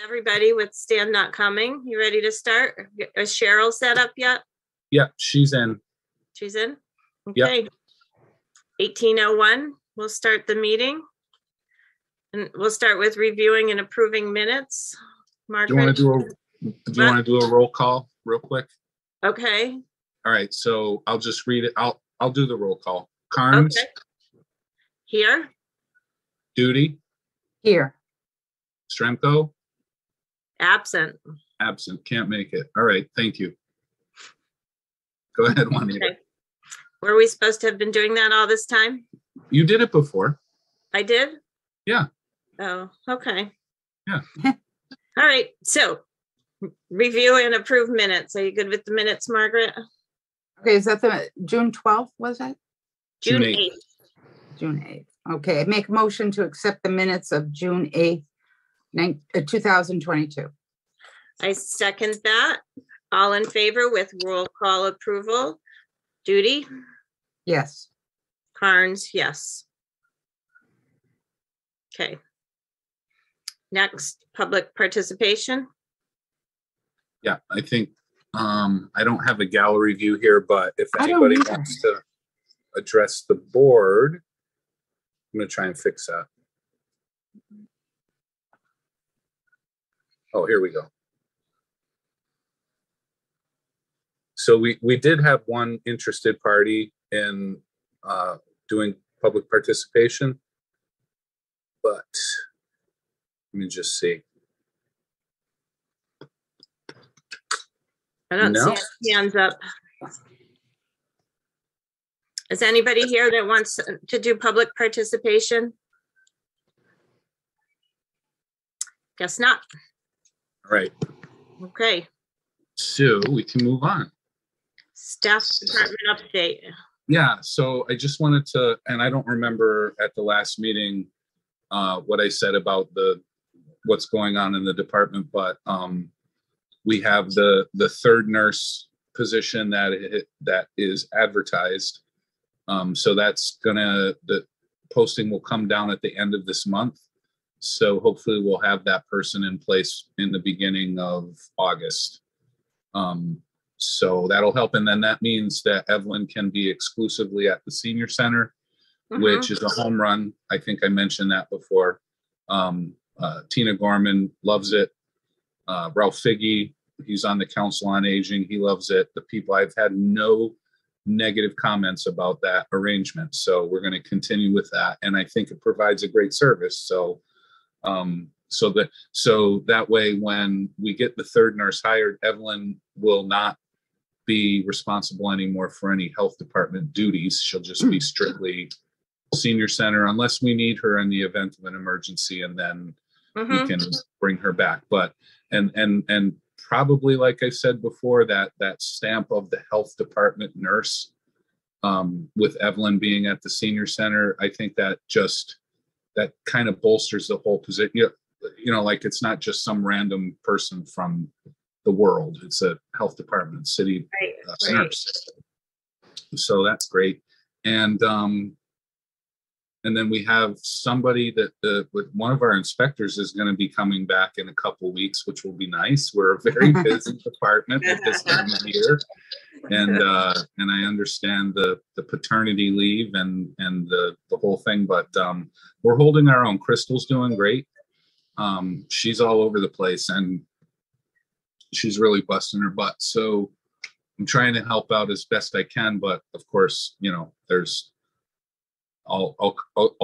Everybody with Stan not coming. You ready to start? Is Cheryl set up yet? Yeah, she's in. She's in? Yep. Okay. 18:01, we'll start the meeting. And we'll start with reviewing and approving minutes. Margaret? Do you want to do a roll call real quick? Okay. All right, so I'll just read it. I'll do the roll call. Carnes? Okay. Here. Duty? Here. Stremko? Absent. Absent. Can't make it. All right, thank you. Go ahead, Juanita. Okay. Were we supposed to have been doing that all this time? You did it before. I did? Yeah. Oh, okay. Yeah. All right, so review and approve minutes. Are you good with the minutes, Margaret? Okay, is that the June 12th, was it? June 8th. June 8th. Okay, make a motion to accept the minutes of June 8th, 2022. I second that. All in favor with roll call approval? Judy? Yes. Carnes, yes. Okay. Next, public participation. Yeah, I think I don't have a gallery view here, but if anybody wants to address the board, I'm going to try and fix that. Oh, here we go. So we did have one interested party in doing public participation, but let me just see. I don't see any hands up. Is anybody here that wants to do public participation? Guess not. All right. Okay. So we can move on. Staff department update. Yeah, so I just wanted to, and I don't remember at the last meeting what I said about what's going on in the department, but we have the third nurse position that is advertised. So the posting will come down at the end of this month. So hopefully we'll have that person in place in the beginning of August. So that'll help. And then that means that Evelyn can be exclusively at the senior center, which is a home run. I think I mentioned that before. Tina Gorman loves it. Ralph Figge, he's on the Council on Aging. He loves it. The people, I've had no negative comments about that arrangement. So we're going to continue with that. And I think it provides a great service. So that way, when we get the third nurse hired, Evelyn will not be responsible anymore for any health department duties. She'll just be strictly senior center, unless we need her in the event of an emergency, and then we can bring her back. But and probably, like I said before, that stamp of the health department nurse, with Evelyn being at the senior center, I think that kind of bolsters the whole position. You know, like, it's not just some random person from the world. It's a health department city nurse. So that's great. And then we have somebody that with one of our inspectors is going to be coming back in a couple of weeks, which will be nice. We're a very busy department at this time of year. And I understand the paternity leave and the whole thing, but we're holding our own. Crystal's doing great. She's all over the place and she's really busting her butt. So I'm trying to help out as best I can, but of course, you know, there's all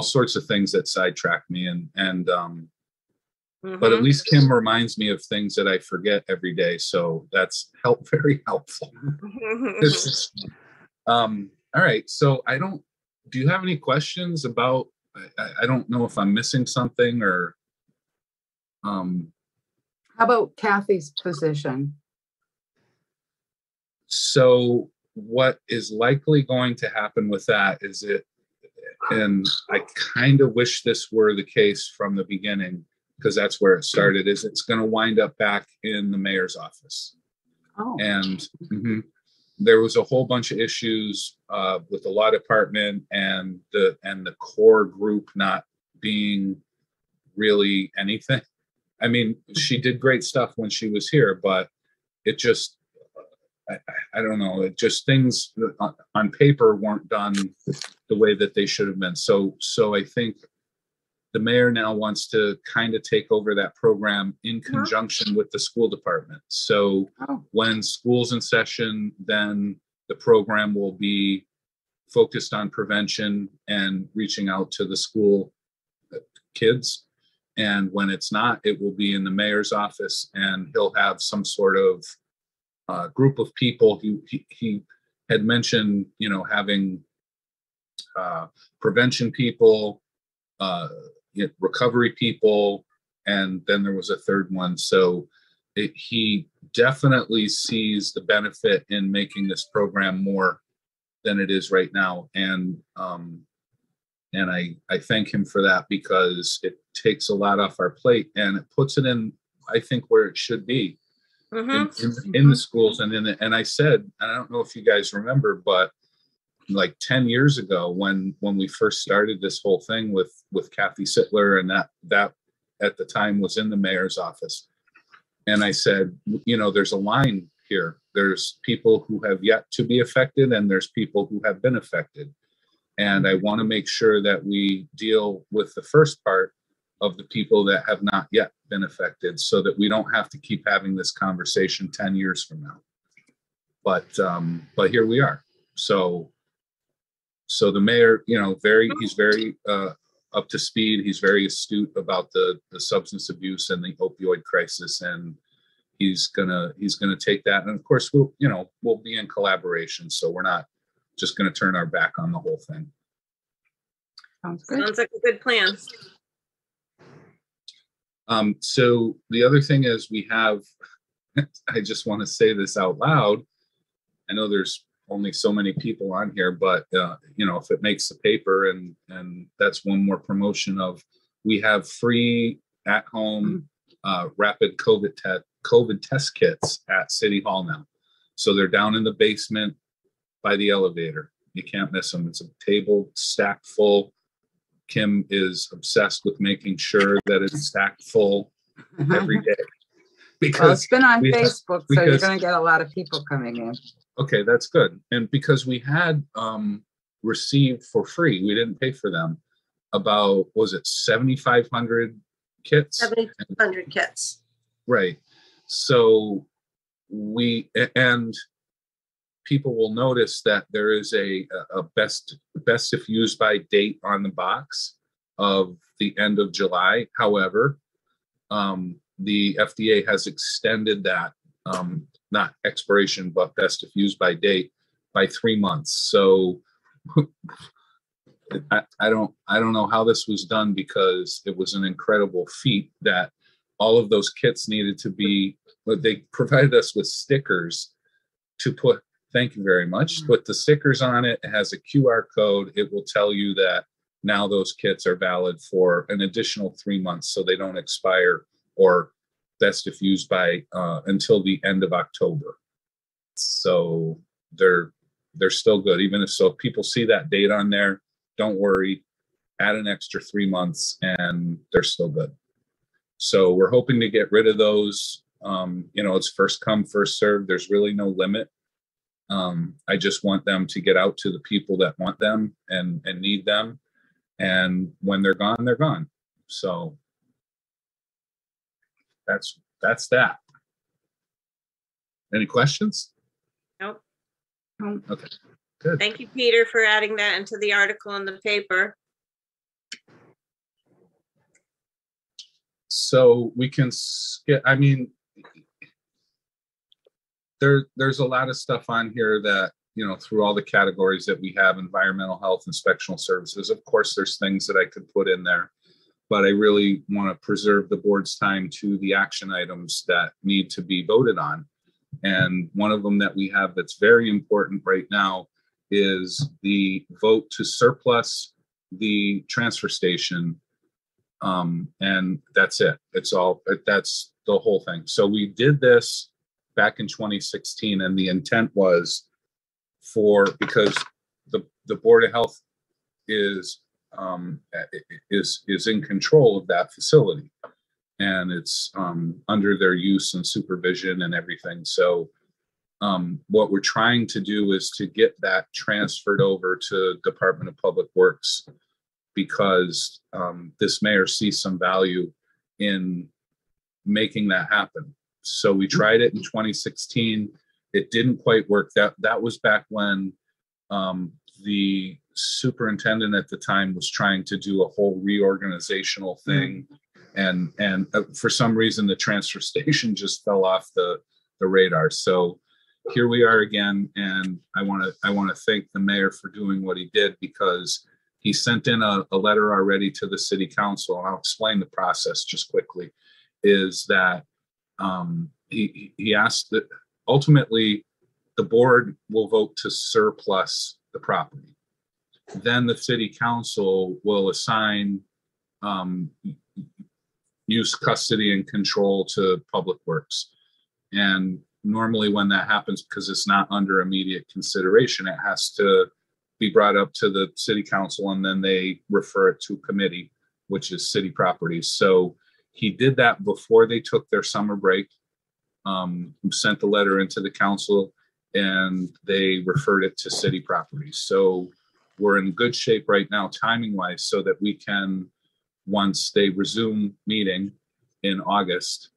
sorts of things that sidetrack me, but at least Kim reminds me of things that I forget every day. So that's very helpful. All right. So do you have any questions about, I don't know if I'm missing something or. How about Kathy's position? So what is likely going to happen with that is and I kind of wish this were the case from the beginning, because that's where it started, is it's going to wind up back in the mayor's office. Oh. And there was a whole bunch of issues with the law department and the core group not being really anything. I mean, she did great stuff when she was here, but it just, I don't know, it just things on paper weren't done the way that they should have been. So I think the mayor now wants to kind of take over that program in conjunction with the school department. So when school's in session, then the program will be focused on prevention and reaching out to the school kids. And when it's not, it will be in the mayor's office, and he'll have some sort of group of people. He had mentioned, having prevention people, recovery people, and then there was a third one. So he definitely sees the benefit in making this program more than it is right now. And I thank him for that, because it takes a lot off our plate and it puts it in, I think, where it should be. In the schools and I said, I don't know if you guys remember, but like 10 years ago when we first started this whole thing with Kathy Sittler, and that at the time was in the mayor's office. And I said, there's a line here. There's people who have yet to be affected, and there's people who have been affected. And I want to make sure that we deal with the first part of the people that have not yet been affected, so that we don't have to keep having this conversation 10 years from now. But here we are. So the mayor, he's very up to speed. He's very astute about the substance abuse and the opioid crisis, and he's gonna take that. And of course, we'll be in collaboration. So we're not just gonna turn our back on the whole thing. Sounds good. Sounds like a good plan. So the other thing is we have, I just want to say this out loud. I know there's only so many people on here, but if it makes the paper, and that's one more promotion of, we have free at home rapid COVID test kits at City Hall now. So they're down in the basement by the elevator. You can't miss them. It's a table stacked full. Kim is obsessed with making sure that it's stacked full every day. Because it's been on Facebook, so you're going to get a lot of people coming in. Okay, that's good. And because we had received for free, we didn't pay for them, about, was it 7,500 kits? 7,500 kits. Right. So and people will notice that there is a best if used by date on the box of the end of July. However, the FDA has extended that, not expiration, but best if used by date, by 3 months. So I don't know how this was done, because it was an incredible feat that all of those kits needed to be, they provided us with stickers to put, thank you very much, put the stickers on it. It has a QR code. It will tell you that now those kits are valid for an additional 3 months, so they don't expire, or best if used by until the end of October. So they're still good. Even if people see that date on there, don't worry, add an extra 3 months and they're still good. So we're hoping to get rid of those. It's first come, first served. There's really no limit. I just want them to get out to the people that want them and need them. And when they're gone, they're gone. So that's that. Any questions? Nope. Okay, good. Thank you, Peter, for adding that into the article in the paper. So we can skip, there's a lot of stuff on here that, through all the categories that we have, environmental health, inspectional services. Of course, there's things that I could put in there, but I really want to preserve the board's time to the action items that need to be voted on. And one of them that we have that's very important right now is the vote to surplus the transfer station. And that's it. That's the whole thing. So we did this back in 2016, and the intent was because the Board of Health is in control of that facility. and it's under their use and supervision and everything. So what we're trying to do is to get that transferred over to Department of Public Works, because this mayor sees some value in making that happen. So we tried it in 2016. It didn't quite work. That was back when the superintendent at the time was trying to do a whole reorganizational thing. And for some reason, the transfer station just fell off the radar. So here we are again. And I want to thank the mayor for doing what he did, because he sent in a letter already to the city council. And I'll explain the process just quickly. Is that he asked that ultimately the board will vote to surplus the property. Then the city council will assign use, custody, and control to Public Works. And normally when that happens, because it's not under immediate consideration, it has to be brought up to the city council, and then they refer it to committee, which is city properties. So he did that before they took their summer break, sent the letter into the council, and they referred it to city properties. So we're in good shape right now, timing wise, so that we can, once they resume meeting in August,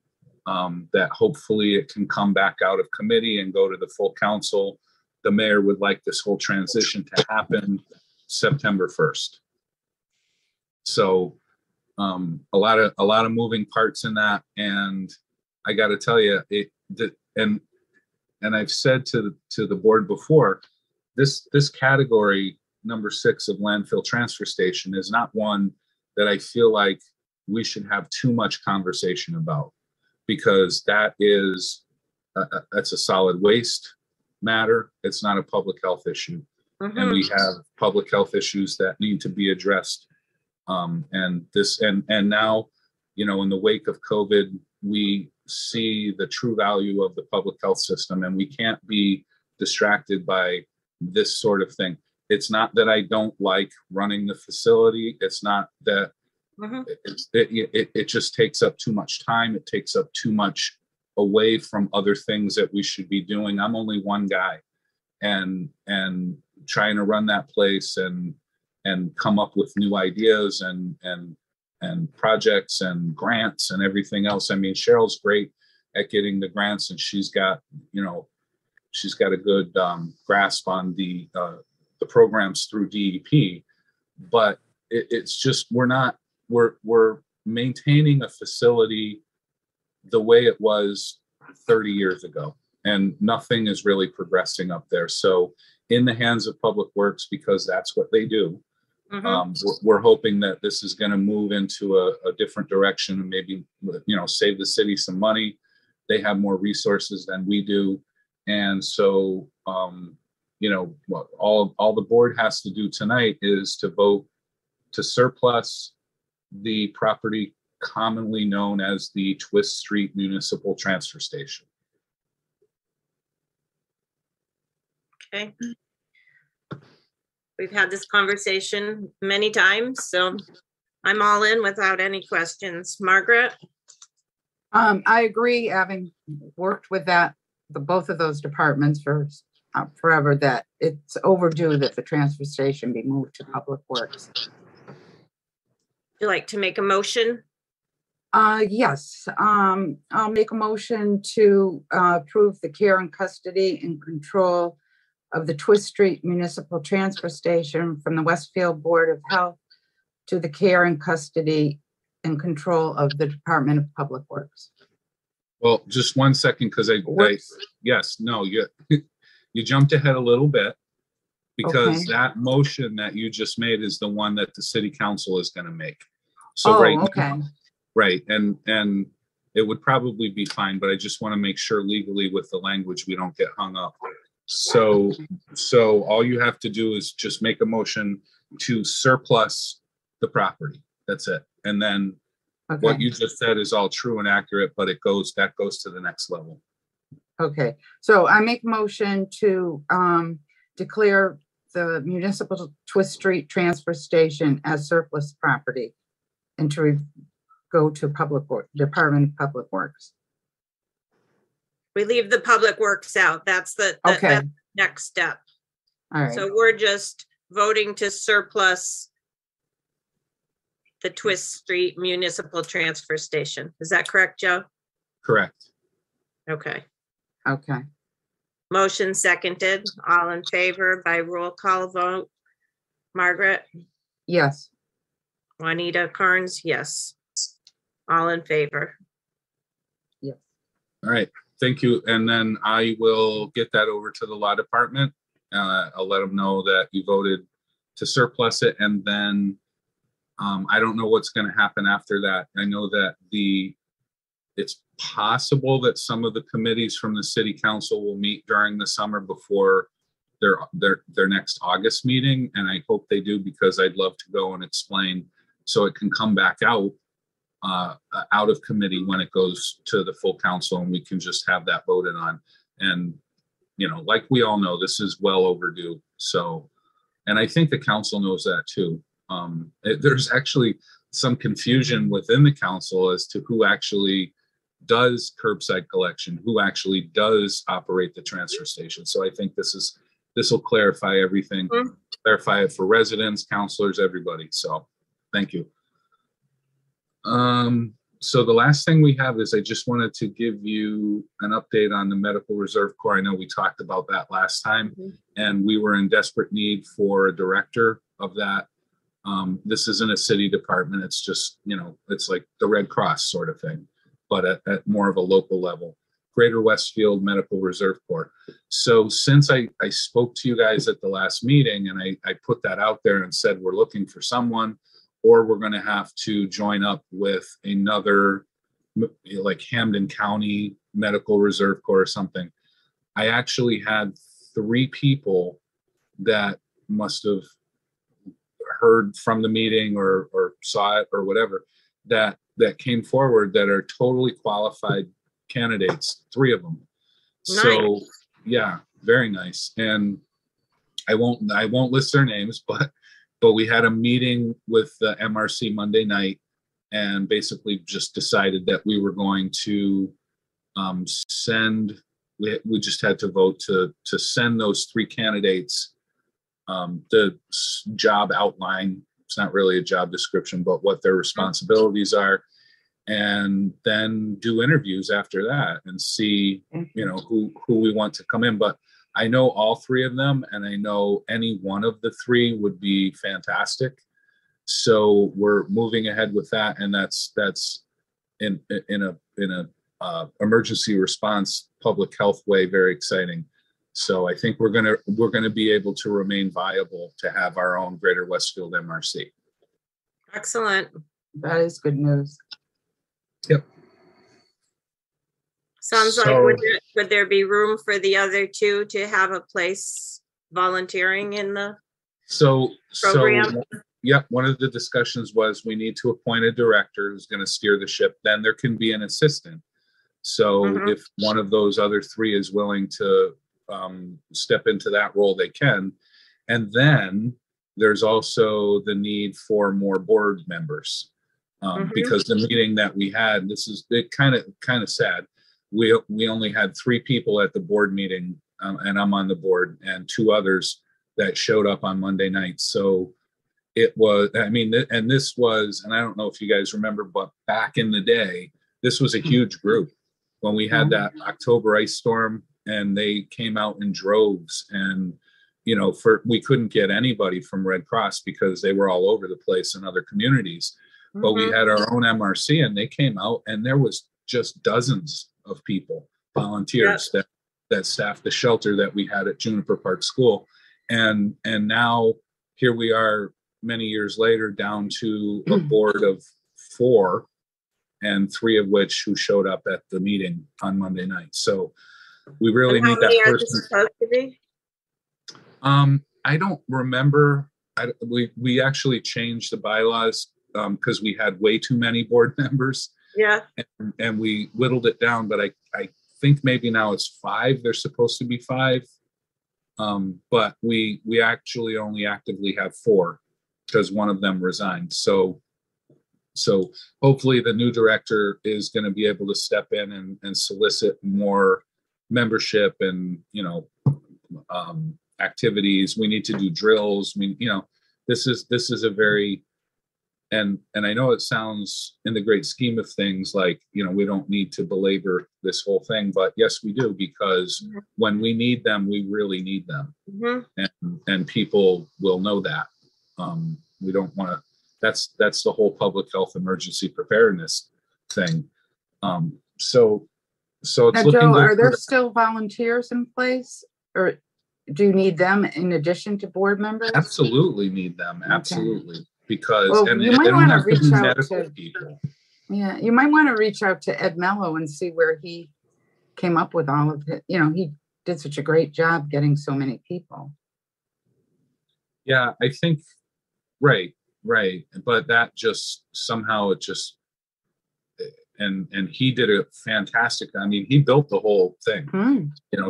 that hopefully it can come back out of committee and go to the full council. The mayor would like this whole transition to happen September 1st. So a lot of moving parts in that, and I got to tell you, and I've said to the board before, this category number 6 of landfill transfer station is not one that I feel like we should have too much conversation about, because that's a solid waste matter. It's not a public health issue, and we have public health issues that need to be addressed. And now, in the wake of COVID, we see the true value of the public health system, and we can't be distracted by this sort of thing. It's not that I don't like running the facility. It's not that it just takes up too much time. It takes up too much away from other things that we should be doing. I'm only one guy, and trying to run that place and come up with new ideas and projects and grants and everything else. I mean, Cheryl's great at getting the grants, and she's got a good grasp on the programs through DEP, but it's just, we're maintaining a facility the way it was 30 years ago, and nothing is really progressing up there. So in the hands of Public Works, because that's what they do, we're hoping that this is going to move into a different direction, and maybe save the city some money. They have more resources than we do, and so all the board has to do tonight is to vote to surplus the property commonly known as the Twist Street Municipal Transfer Station. Okay. We've had this conversation many times, so I'm all in without any questions. Margaret? I agree, having worked with both of those departments for forever, that it's overdue that the transfer station be moved to Public Works. Would you like to make a motion? Yes. I'll make a motion to approve the care and custody and control of the Twist Street Municipal Transfer Station from the Westfield Board of Health to the care and custody and control of the Department of Public Works. Well, just 1 second, because you jumped ahead a little bit, because that motion that you just made is the one that the city council is going to make. So right. And it would probably be fine, but I just want to make sure legally with the language, we don't get hung up. So all you have to do is just make a motion to surplus the property. That's it. And then what you just said is all true and accurate, but that goes to the next level. Okay. So I make a motion to declare the municipal Twist Street transfer station as surplus property, and to go to Department of Public Works. We leave the public works out. That's the Okay, that's the next step. all right. So we're just voting to surplus the Twist Street Municipal Transfer Station. Is that correct, Joe? Correct. Okay. Okay, Motion seconded. All in favor by roll call vote. Margaret, yes, Juanita Carnes, yes. All in favor. yes. All right. Thank you. And then I will get that over to the law department. I'll let them know that you voted to surplus it. And then I don't know what's going to happen after that. I know that it's possible that some of the committees from the city council will meet during the summer before their next August meeting. And I hope they do, because I'd love to go and explain so it can come back out of committee when it goes to the full council, and we can just have that voted on. And, you know, like we all know, this is well overdue. So, and I think the council knows that too. There's actually some confusion within the council as to who actually does curbside collection, who actually does operate the transfer station. So I think this will clarify everything, clarify it for residents, counselors, everybody. So thank you. So the last thing we have is I just wanted to give you an update on the Medical Reserve Corps. I know we talked about that last time, and we were in desperate need for a director of that. This isn't a city department. It's just, you know, it's like the Red Cross sort of thing, but at more of a local level. Greater Westfield Medical Reserve Corps. So since I spoke to you guys at the last meeting, and I put that out there and said, we're looking for someone, or we're going to have to join up with another, like Hamden County Medical Reserve Corps or something. I actually had 3 people that must have heard from the meeting or saw it or whatever, that came forward that are totally qualified candidates, 3 of them. Nice. So yeah, very nice. And I won't list their names, but we had a meeting with the MRC Monday night, and basically just decided that we were going to we just had to vote to send those 3 candidates the job outline. It's not really a job description, but what their responsibilities are, and then do interviews after that and see, you know, who we want to come in. But I know all 3 of them, and I know any one of the 3 would be fantastic. So we're moving ahead with that, and that's in a emergency response public health way very exciting. So I think we're gonna be able to remain viable to have our own Greater Westfield MRC. Excellent. That is good news. Yep. Sounds like, So- would there be room for the other 2 to have a place volunteering in the program? Yep, one of the discussions was we need to appoint a director who's going to steer the ship. Then there can be an assistant. So if one of those other 3 is willing to step into that role, they can. And then there's also the need for more board members, because the meeting that we had, it kind of sad. We only had 3 people at the board meeting, and I'm on the board, and 2 others that showed up on Monday night. So it was, I mean, and this was, and I don't know if you guys remember, but back in the day, this was a huge group when we had that October ice storm, and they came out in droves, and, you know, we couldn't get anybody from Red Cross because they were all over the place in other communities. But we had our own MRC, and they came out, and there was just dozens of people, volunteers that staffed the shelter that we had at Juniper Park School. And now here we are many years later, down to a board of 4, and 3 of which who showed up at the meeting on Monday night. So we really And how need that many are there person. supposed to be? I don't remember. We actually changed the bylaws because we had way too many board members. Yeah. And we whittled it down, but I think maybe now it's 5. There's supposed to be 5. But we actually only actively have 4 because one of them resigned. So So hopefully the new director is going to be able to step in and solicit more membership and, activities. We need to do drills. This is a very, and I know it sounds in the great scheme of things like, we don't need to belabor this whole thing, but yes, we do, because when we need them, we really need them. And people will know that. We don't want to, that's the whole public health emergency preparedness thing. So it's Now, looking Joe, good. are there still volunteers in place, or do you need them in addition to board members? Absolutely need them. Absolutely. Because, Well, and you they might don't want to have to reach be out medical to, people. yeah, you might want to reach out to Ed Mello and see where he came up with all of it. He did such a great job getting so many people. Yeah, I think, right. But that just somehow it just, and he did a fantastic, he built the whole thing.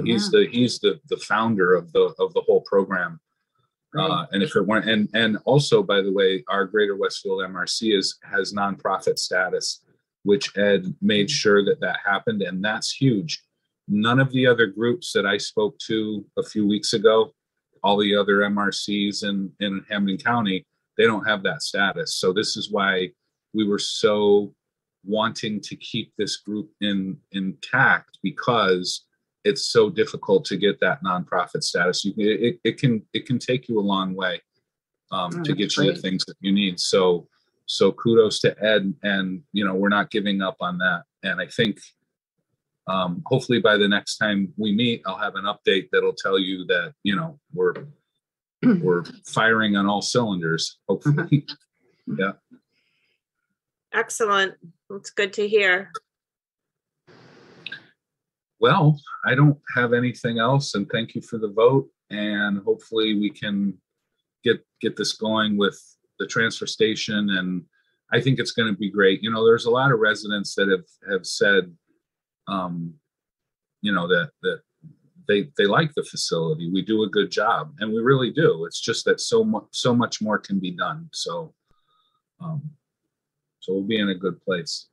He's the founder of the whole program. Right. And if it weren't, and also, by the way, our Greater Westfield MRC has nonprofit status, which Ed made sure that happened. And that's huge. None of the other groups that I spoke to a few weeks ago, all the other MRCs in Hampden County, they don't have that status. So this is why we were so wanting to keep this group intact, because it's so difficult to get that nonprofit status. It can take you a long way to get you the things that you need. So kudos to Ed, and we're not giving up on that. And I think hopefully by the next time we meet, I'll have an update that'll tell you that we're firing on all cylinders. Hopefully, yeah. Excellent. It's good to hear. Well, I don't have anything else, and thank you for the vote. And hopefully we can get this going with the transfer station. And I think it's going to be great. There's a lot of residents that have said, that they like the facility. We do a good job, and we really do. It's just that so much more can be done. So we'll be in a good place.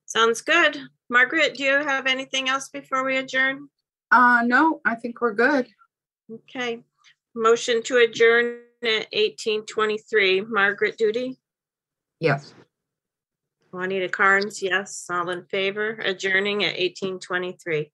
Sounds good. Margaret, do you have anything else before we adjourn? No, I think we're good. Okay. Motion to adjourn at 18:23. Margaret Duty? Yes. Juanita Carnes, yes. All in favor? Adjourning at 18:23.